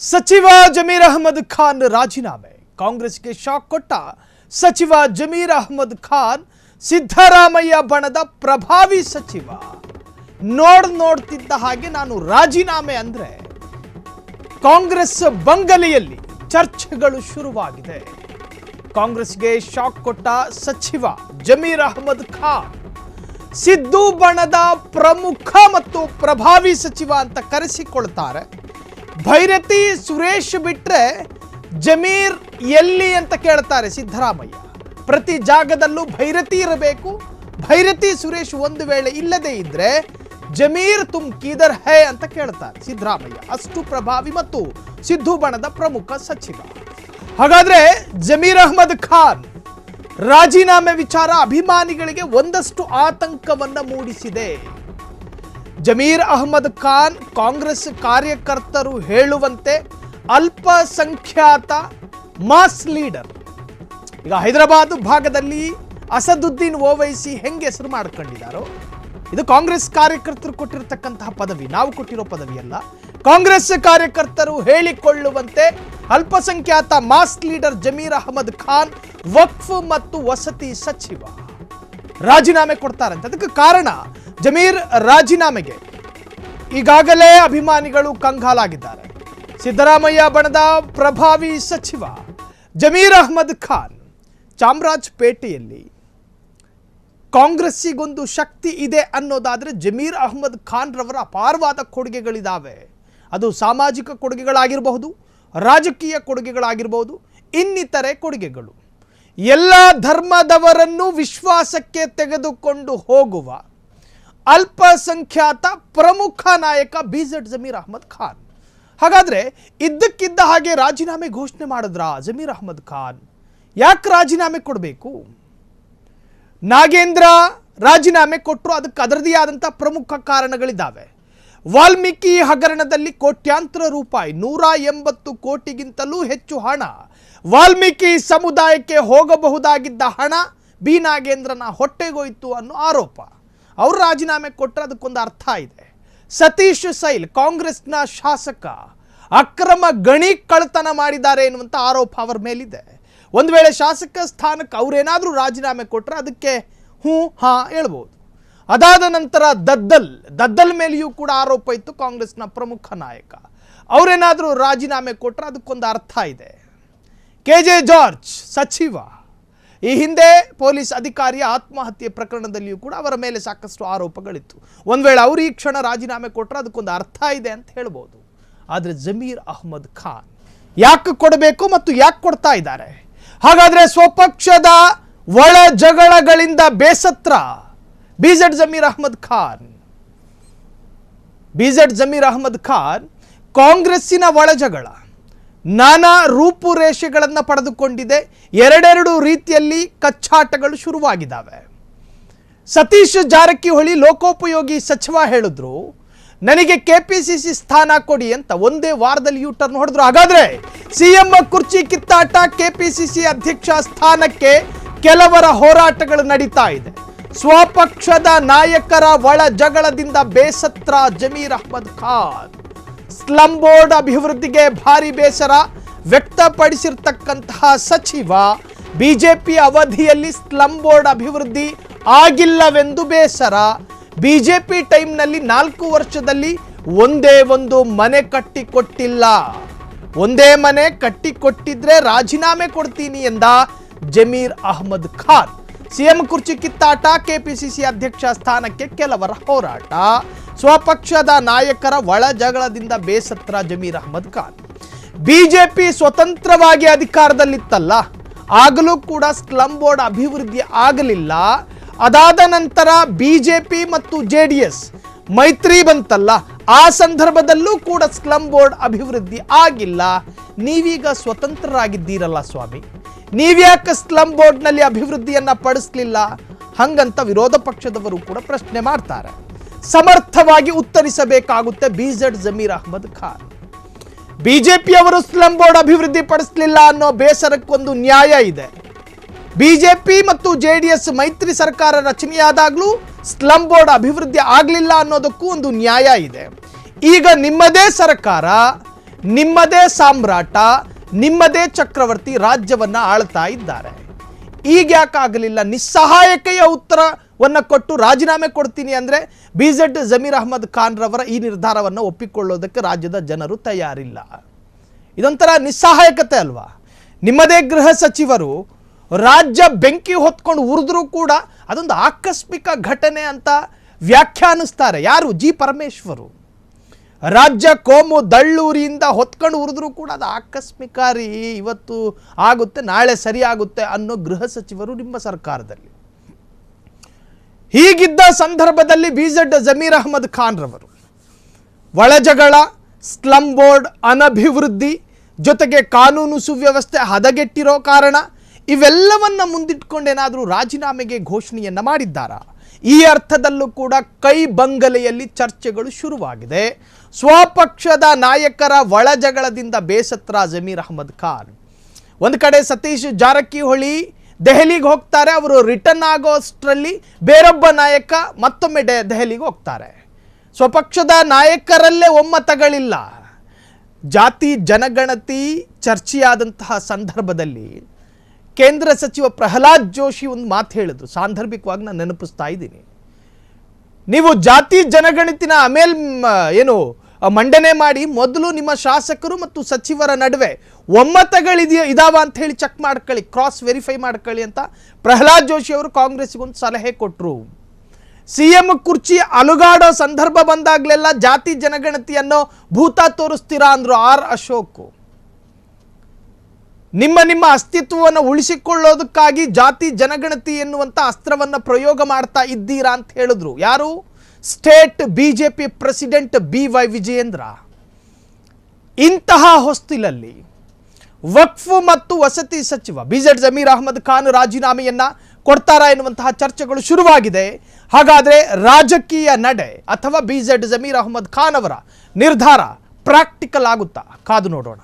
ಸಚಿವ ಜಮೀರ್ ಅಹಮದ್ ಖಾನ್ ರಾಜೀನಾಮೆ ಕಾಂಗ್ರೆಸ್ಗೆ ಶಾಕ್ ಕೊಟ್ಟ ಸಚಿವ ಜಮೀರ್ ಅಹಮದ್ ಖಾನ್ ಸಿದ್ದರಾಮಯ್ಯ ಬಣದ ಪ್ರಭಾವಿ ಸಚಿವ ನೋಡ್ತಿದ್ದ ಹಾಗೆ ನಾನು ರಾಜೀನಾಮೆ ಅಂದ್ರೆ ಕಾಂಗ್ರೆಸ್ ಬಂಗಲೆಯಲ್ಲಿ ಚರ್ಚೆಗಳು ಶುರುವಾಗಿದೆ. ಕಾಂಗ್ರೆಸ್ಗೆ ಶಾಕ್ ಕೊಟ್ಟ ಸಚಿವ ಜಮೀರ್ ಅಹಮದ್ ಖಾನ್ ಸಿದ್ದು ಬಣದ ಪ್ರಮುಖ ಮತ್ತು ಪ್ರಭಾವಿ ಸಚಿವ ಅಂತ ಕರೆಸಿಕೊಳ್ತಾರೆ. ಭೈರತಿ ಸುರೇಶ್ ಬಿಟ್ರೆ ಜಮೀರ್ ಎಲ್ಲಿ ಅಂತ ಕೇಳ್ತಾರೆ ಸಿದ್ದರಾಮಯ್ಯ. ಪ್ರತಿ ಜಾಗದಲ್ಲೂ ಭೈರತಿ ಇರಬೇಕು, ಭೈರತಿ ಸುರೇಶ್ ಒಂದು ವೇಳೆ ಇಲ್ಲದೆ ಇದ್ರೆ ಜಮೀರ್ ತುಮ್ ಕಿಧರ್ ಹೈ ಅಂತ ಕೇಳ್ತಾರೆ ಸಿದ್ದರಾಮಯ್ಯ. ಅಷ್ಟು ಪ್ರಭಾವಿ ಮತ್ತು ಸಿದ್ದು ಬಣದ ಪ್ರಮುಖ ಸಚಿವ. ಹಾಗಾದ್ರೆ ಜಮೀರ್ ಅಹಮದ್ ಖಾನ್ ರಾಜೀನಾಮೆ ವಿಚಾರ ಅಭಿಮಾನಿಗಳಿಗೆ ಒಂದಷ್ಟು ಆತಂಕವನ್ನ ಮೂಡಿಸಿದೆ. ಜಮೀರ್ ಅಹಮದ್ ಖಾನ್ ಕಾಂಗ್ರೆಸ್ ಕಾರ್ಯಕರ್ತರು ಹೇಳುವಂತೆ ಅಲ್ಪಸಂಖ್ಯಾತ ಮಾಸ್ ಲೀಡರ್. ಈಗ ಹೈದರಾಬಾದ್ ಭಾಗದಲ್ಲಿ ಅಸದುದ್ದೀನ್ ಓವೈಸಿ ಹೆಂಗೆ ಹೆಸರು ಮಾಡ್ಕೊಂಡಿದ್ದಾರೋ, ಇದು ಕಾಂಗ್ರೆಸ್ ಕಾರ್ಯಕರ್ತರು ಕೊಟ್ಟಿರತಕ್ಕಂತಹ ಪದವಿ, ನಾವು ಕೊಟ್ಟಿರೋ ಪದವಿ ಅಲ್ಲ. ಕಾಂಗ್ರೆಸ್ ಕಾರ್ಯಕರ್ತರು ಹೇಳಿಕೊಳ್ಳುವಂತೆ ಅಲ್ಪಸಂಖ್ಯಾತ ಮಾಸ್ ಲೀಡರ್ ಜಮೀರ್ ಅಹಮದ್ ಖಾನ್ ವಕ್ಫ್ ಮತ್ತು ವಸತಿ ಸಚಿವ ರಾಜೀನಾಮೆ ಕೊಡ್ತಾರಂತೆ. ಅದಕ್ಕೆ ಕಾರಣ ಜಮೀರ್ ರಾಜೀನಾಮೆಗೆ ಈಗಾಗಲೇ ಅಭಿಮಾನಿಗಳು ಕಂಗಾಲಾಗಿದ್ದಾರೆ. ಸಿದ್ದರಾಮಯ್ಯ ಬಣದ ಪ್ರಭಾವಿ ಸಚಿವ ಜಮೀರ್ ಅಹಮದ್ ಖಾನ್ ಚಾಮರಾಜಪೇಟೆಯಲ್ಲಿ ಕಾಂಗ್ರೆಸ್ಸಿಗೊಂದು ಶಕ್ತಿ ಇದೆ ಅನ್ನೋದಾದ್ರೆ ಜಮೀರ್ ಅಹಮದ್ ಖಾನ್ ರವರ ಅಪಾರವಾದ ಕೊಡುಗೆಗಳಿದ್ದಾವೆ. ಅದು ಸಾಮಾಜಿಕ ಕೊಡುಗೆಗಳಾಗಿರಬಹುದು, ರಾಜಕೀಯ ಕೊಡುಗೆಗಳಾಗಿರಬಹುದು, ಇನ್ನಿತರೆ ಕೊಡುಗೆಗಳು. ಎಲ್ಲ ಧರ್ಮದವರನ್ನು ವಿಶ್ವಾಸಕ್ಕೆ ತೆಗೆದುಕೊಂಡು ಹೋಗುವ ಅಲ್ಪಸಂಖ್ಯಾತ ಪ್ರಮುಖ ನಾಯಕ ಬಿಜೆಡ್ ಜಮೀರ್ ಅಹಮದ್ ಖಾನ್. ಹಾಗಾದ್ರೆ ಇದ್ದಕ್ಕಿದ್ದ ಹಾಗೆ ರಾಜೀನಾಮೆ ಘೋಷಣೆ ಮಾಡಿದ್ರ ಜಮೀರ್ ಅಹಮದ್ ಖಾನ್? ಯಾಕೆ ರಾಜೀನಾಮೆ ಕೊಡಬೇಕು? ನಾಗೇಂದ್ರ ರಾಜೀನಾಮೆ ಕೊಟ್ಟರು, ಅದಕ್ಕೆ ಅದರದೇ ಆದಂಥ ಪ್ರಮುಖ ಕಾರಣಗಳಿದ್ದಾವೆ. ವಾಲ್ಮೀಕಿ ಹಗರಣದಲ್ಲಿ ಕೋಟ್ಯಾಂತರ ರೂಪಾಯಿ, 180 ಕೋಟಿಗಿಂತಲೂ ಹೆಚ್ಚು ಹಣ ವಾಲ್ಮೀಕಿ ಸಮುದಾಯಕ್ಕೆ ಹೋಗಬಹುದಾಗಿದ್ದ ಹಣ ಬಿ ನಾಗೇಂದ್ರನ ಹೊಟ್ಟೆಗೋಯ್ತು ಅನ್ನೋ ಆರೋಪ. ಅವರು ರಾಜೀನಾಮೆ ಕೊಟ್ಟರೆ ಅದಕ್ಕೊಂದು ಅರ್ಥ ಇದೆ. ಸತೀಶ್ ಸೈಲ್ ಕಾಂಗ್ರೆಸ್ನ ಶಾಸಕ ಅಕ್ರಮ ಗಣಿ ಕಳ್ಳತನ ಮಾಡಿದ್ದಾರೆ ಎನ್ನುವಂಥ ಆರೋಪ ಅವರ ಮೇಲಿದೆ. ಒಂದು ವೇಳೆ ಶಾಸಕ ಸ್ಥಾನಕ್ಕೆ ಅವರೇನಾದರೂ ರಾಜೀನಾಮೆ ಕೊಟ್ಟರೆ ಅದಕ್ಕೆ ಹ್ಞೂ ಹಾ ಹೇಳ್ಬೋದು. ಅದಾದ ನಂತರ ದದ್ದಲ್ ಮೇಲೆಯೂ ಕೂಡ ಆರೋಪ ಇತ್ತು. ಕಾಂಗ್ರೆಸ್ನ ಪ್ರಮುಖ ನಾಯಕ ಅವರೇನಾದರೂ ರಾಜೀನಾಮೆ ಕೊಟ್ಟರೆ ಅದಕ್ಕೊಂದು ಅರ್ಥ ಇದೆ. KJ ಜಾರ್ಜ್ ಸಚಿವ, ಈ ಹಿಂದೆ ಪೊಲೀಸ್ ಅಧಿಕಾರಿಯ ಆತ್ಮಹತ್ಯೆ ಪ್ರಕರಣದಲ್ಲಿಯೂ ಕೂಡ ಅವರ ಮೇಲೆ ಸಾಕಷ್ಟು ಆರೋಪಗಳಿತ್ತು. ಒಂದು ವೇಳೆ ಅವರು ಈ ಕ್ಷಣ ರಾಜೀನಾಮೆ ಕೊಟ್ಟರೆ ಅದಕ್ಕೊಂದು ಅರ್ಥ ಇದೆ ಅಂತ ಹೇಳ್ಬೋದು. ಆದರೆ ಜಮೀರ್ ಅಹಮದ್ ಖಾನ್ ಯಾಕೆ ಕೊಡಬೇಕು ಮತ್ತು ಯಾಕೆ ಕೊಡ್ತಾ ಇದ್ದಾರೆ? ಹಾಗಾದ್ರೆ ಸ್ವಪಕ್ಷದ ಒಳ ಜಗಳಗಳಿಂದ ಬೇಸತ್ರ ಬಿಜೆಡ್ ಜಮೀರ್ ಅಹಮದ್ ಖಾನ್ ಕಾಂಗ್ರೆಸ್ಸಿನ ಒಳಜಗಳ ನಾನಾ ರೂಪುರೇಷೆಗಳನ್ನು ಪಡೆದುಕೊಂಡಿದೆ. ಎರಡೆರಡು ರೀತಿಯಲ್ಲಿ ಕಚ್ಚಾಟಗಳು ಶುರುವಾಗಿದ್ದಾವೆ. ಸತೀಶ್ ಜಾರಕಿಹೊಳಿ ಲೋಕೋಪಯೋಗಿ ಸಚಿವ ಹೇಳಿದ್ರು, ನನಗೆ KPCC ಸ್ಥಾನ ಕೊಡಿ ಅಂತ ಒಂದೇ ವಾರದಲ್ಲಿ ಯೂಟರ್ನ್ ಹೊಡೆದ್ರು. ಹಾಗಾದ್ರೆ CM ಕುರ್ಚಿ ಕಿತ್ತಾಟ, KPCC ಅಧ್ಯಕ್ಷ ಸ್ಥಾನಕ್ಕೆ ಕೆಲವರ ಹೋರಾಟಗಳು ನಡೀತಾ ಇದೆ. ಸ್ವಪಕ್ಷದ ನಾಯಕರ ಒಳ ಜಗಳದಿಂದ ಬೇಸತ್ರ ಜಮೀರ್ ಅಹಮದ್ ಖಾನ್. ಸ್ಲಂ ಬೋರ್ಡ್ ಅಭಿವೃದ್ಧಿಗೆ ಭಾರಿ ಬೇಸರ ವ್ಯಕ್ತಪಡಿಸಿರ್ತಕ್ಕಂತಹ ಸಚಿವ ಬಿಜೆಪಿ ಅವಧಿಯಲ್ಲಿ ಸ್ಲಂ ಬೋರ್ಡ್ ಅಭಿವೃದ್ಧಿ ಆಗಿಲ್ಲವೆಂದು ಬೇಸರ. ಬಿಜೆಪಿ ಟೈಮ್ನಲ್ಲಿ 4 ವರ್ಷದಲ್ಲಿ ಒಂದೇ ಒಂದು ಮನೆ ಕಟ್ಟಿಕೊಟ್ಟಿಲ್ಲ. ಒಂದೇ ಮನೆ ಕಟ್ಟಿಕೊಟ್ಟಿದ್ರೆ ರಾಜೀನಾಮೆ ಕೊಡ್ತೀನಿ ಎಂದ ಜಮೀರ್ ಅಹಮದ್ ಖಾನ್. CM ಕುರ್ಚಿ ಕಿತ್ತಾಟ, KPCC ಅಧ್ಯಕ್ಷ ಸ್ಥಾನಕ್ಕೆ ಕೆಲವರ ಹೋರಾಟ, ಸ್ವಪಕ್ಷದ ನಾಯಕರ ಒಳ ಜಗಳದಿಂದ ಬೇಸತ್ರ ಜಮೀರ್ ಅಹಮದ್ ಖಾನ್. ಬಿಜೆಪಿ ಸ್ವತಂತ್ರವಾಗಿ ಅಧಿಕಾರದಲ್ಲಿತ್ತಲ್ಲ, ಆಗಲೂ ಕೂಡ ಸ್ಲಂ ಬೋರ್ಡ್ ಅಭಿವೃದ್ಧಿ ಆಗಲಿಲ್ಲ. ಅದಾದ ನಂತರ ಬಿಜೆಪಿ ಮತ್ತು JDS ಮೈತ್ರಿ ಬಂತಲ್ಲ, ಆ ಸಂದರ್ಭದಲ್ಲೂ ಕೂಡ ಸ್ಲಂ ಬೋರ್ಡ್ ಅಭಿವೃದ್ಧಿ ಆಗಿಲ್ಲ. ನೀವೀಗ ಸ್ವತಂತ್ರರಾಗಿದ್ದೀರಲ್ಲ ಸ್ವಾಮಿ, ನೀವ್ಯಾಕೆ ಸ್ಲಂ ಬೋರ್ಡ್ನಲ್ಲಿ ಅಭಿವೃದ್ಧಿಯನ್ನ ಪಡಿಸ್ಲಿಲ್ಲ? ಹಂಗಂತ ವಿರೋಧ ಪಕ್ಷದವರು ಕೂಡ ಪ್ರಶ್ನೆ ಮಾಡ್ತಾರೆ. ಸಮರ್ಥವಾಗಿ ಉತ್ತರಿಸಬೇಕಾಗುತ್ತೆ ಬಿಜೆಡ್ ಜಮೀರ್ ಅಹಮದ್ ಖಾನ್. ಬಿಜೆಪಿಯವರು ಸ್ಲಂ ಬೋರ್ಡ್ ಅಭಿವೃದ್ಧಿ ಪಡಿಸಲಿಲ್ಲ ಅನ್ನೋ ಬೇಸರಕ್ಕೊಂದು ನ್ಯಾಯ ಇದೆ. ಬಿಜೆಪಿ ಮತ್ತು JDS ಮೈತ್ರಿ ಸರ್ಕಾರ ರಚನೆಯಾದಾಗಲೂ ಸ್ಲಂ ಬೋರ್ಡ್ ಅಭಿವೃದ್ಧಿ ಆಗಲಿಲ್ಲ ಅನ್ನೋದಕ್ಕೂ ಒಂದು ನ್ಯಾಯ ಇದೆ. ಈಗ ನಿಮ್ಮದೇ ಸರ್ಕಾರ ನಿಮ್ಮದೇ ಸಾಮ್ರಾಟ, ನಿಮ್ಮದೇ ಚಕ್ರವರ್ತಿ ರಾಜ್ಯವನ್ನ ಆಳ್ತಾ ಇದ್ದಾರೆ. ಈಗ ಯಾಕಾಗಲಿಲ್ಲ? ನಿಸ್ಸಹಾಯಕೆಯ ಉತ್ತರವನ್ನು ಕೊಟ್ಟು ರಾಜೀನಾಮೆ ಕೊಡ್ತೀನಿ ಅಂದರೆ BZ ಜಮೀರ್ ಅಹ್ಮದ್ ಖಾನ್ ರವರ ಈ ನಿರ್ಧಾರವನ್ನು ಒಪ್ಪಿಕೊಳ್ಳೋದಕ್ಕೆ ರಾಜ್ಯದ ಜನರು ತಯಾರಿಲ್ಲ. ಇದೊಂಥರ ನಿಸ್ಸಹಾಯಕತೆ ಅಲ್ವಾ? ನಿಮ್ಮದೇ ಗೃಹ ಸಚಿವರು ರಾಜ್ಯ ಬೆಂಕಿ ಹೊತ್ಕೊಂಡು ಉರಿದ್ರೂ ಕೂಡ ಅದೊಂದು ಆಕಸ್ಮಿಕ ಘಟನೆ ಅಂತ ವ್ಯಾಖ್ಯಾನಿಸ್ತಾರೆ. ಯಾರು? ಜಿ ಪರಮೇಶ್ವರು. ರಾಜ್ಯ ಕೋಮು ದಳ್ಳೂರಿಯಿಂದ ಹೊತ್ಕೊಂಡು ಉರಿದ್ರೂ ಕೂಡ ಅದು ಆಕಸ್ಮಿಕ ರೀ, ಇವತ್ತು ಆಗುತ್ತೆ ನಾಳೆ ಸರಿ ಆಗುತ್ತೆ ಅನ್ನೋ ಗೃಹ ಸಚಿವರು ನಿಮ್ಮ ಸರ್ಕಾರದಲ್ಲಿ. ಹೀಗಿದ್ದ ಸಂದರ್ಭದಲ್ಲಿ BZ ಜಮೀರ್ ಅಹ್ಮದ್ ಖಾನ್ ರವರು ಒಳಜಗಳ, ಸ್ಲಂ ಬೋರ್ಡ್ ಅನಭಿವೃದ್ಧಿ, ಜೊತೆಗೆ ಕಾನೂನು ಸುವ್ಯವಸ್ಥೆ ಹದಗೆಟ್ಟಿರೋ ಕಾರಣ ಇವೆಲ್ಲವನ್ನ ಮುಂದಿಟ್ಕೊಂಡೇನಾದರೂ ರಾಜೀನಾಮೆಗೆ ಘೋಷಣೆಯನ್ನ ಮಾಡಿದ್ದಾರಾ? ಈ ಅರ್ಥದಲ್ಲೂ ಕೂಡ ಕೈ ಬಂಗಲೆಯಲ್ಲಿ ಚರ್ಚೆಗಳು ಶುರುವಾಗಿದೆ. ಸ್ವಪಕ್ಷದ ನಾಯಕರ ಒಳಜಗಳದಿಂದ ಬೇಸತ್ರ ಜಮೀರ್ ಅಹ್ಮದ್ ಖಾನ್. ಒಂದು ಕಡೆ ಸತೀಶ್ ಜಾರಕಿಹೊಳಿ ದೆಹಲಿಗೆ ಹೋಗ್ತಾರೆ, ಅವರು ರಿಟರ್ನ್ ಆಗೋಷ್ಟರಲ್ಲಿ ಬೇರೊಬ್ಬ ನಾಯಕ ಮತ್ತೊಮ್ಮೆ ದೆಹಲಿಗೆ ಹೋಗ್ತಾರೆ. ಸ್ವಪಕ್ಷದ ನಾಯಕರಲ್ಲೇ ಒಮ್ಮತಗಳಿಲ್ಲ. ಜಾತಿ ಜನಗಣತಿ ಚರ್ಚೆಯಾದಂತಹ ಸಂದರ್ಭದಲ್ಲಿ ಕೇಂದ್ರ ಸಚಿವ ಪ್ರಹ್ಲಾದ್ ಜೋಶಿ ಒಂದು ಮಾತು ಹೇಳಿದ್ರು, ಸಾಂದರ್ಭಿಕವಾಗಿ ನಾನು ನೆನಪಿಸ್ತಾ ಇದ್ದೀನಿ. ನೀವು ಜಾತಿ ಜನಗಣತಿನ ಆಮೇಲೆ ಮಂಡನೆ ಮಾಡಿ, ಮೊದಲು ನಿಮ್ಮ ಶಾಸಕರು ಮತ್ತು ಸಚಿವರ ನಡುವೆ ಒಮ್ಮತಗಳಿದಾವ ಅಂತ ಹೇಳಿ ಚೆಕ್ ಮಾಡ್ಕೊಳ್ಳಿ, ಕ್ರಾಸ್ ವೆರಿಫೈ ಮಾಡ್ಕೊಳ್ಳಿ ಅಂತ ಪ್ರಹ್ಲಾದ್ ಜೋಶಿ ಅವರು ಕಾಂಗ್ರೆಸ್ಗೆ ಒಂದು ಸಲಹೆ ಕೊಟ್ಟರು. CM ಕುರ್ಚಿ ಅಲುಗಾಡೋ ಸಂದರ್ಭ ಬಂದಾಗಲೆಲ್ಲ ಜಾತಿ ಜನಗಣತಿ ಅನ್ನೋ ಭೂತ ತೋರಿಸ್ತೀರಾ ಅಂದ್ರು ಆರ್ ಅಶೋಕ್. ನಿಮ್ಮ ಅಸ್ತಿತ್ವವನ್ನು ಉಳಿಸಿಕೊಳ್ಳೋದಕ್ಕಾಗಿ ಜಾತಿ ಜನಗಣತಿ ಎನ್ನುವಂಥ ಅಸ್ತ್ರವನ್ನು ಪ್ರಯೋಗ ಮಾಡ್ತಾ ಇದ್ದೀರಾ ಅಂತ ಹೇಳಿದ್ರು. ಯಾರು? State BJP president BY Vijayendra. ಇಂತಹ ಹೊಸ್ತಿಲಲ್ಲಿ ವಕ್ಫ್ ಮತ್ತು ವಸತಿ ಸಚಿವ BZ ಜಮೀರ್ ಅಹ್ಮದ್ ಖಾನ್ ರಾಜೀನಾಮೆಯನ್ನ ಕೊಡ್ತಾರಾ ಎನ್ನುವಂತಹ ಚರ್ಚೆಗಳು ಶುರುವಾಗಿದೆ. ಹಾಗಾದ್ರೆ ರಾಜಕೀಯ ನಡೆ ಅಥವಾ BZ ಜಮೀರ್ ಅಹ್ಮದ್ ಖಾನ್ ಅವರ ನಿರ್ಧಾರ ಪ್ರಾಕ್ಟಿಕಲ್ ಆಗುತ್ತಾ? ಕಾದು ನೋಡೋಣ.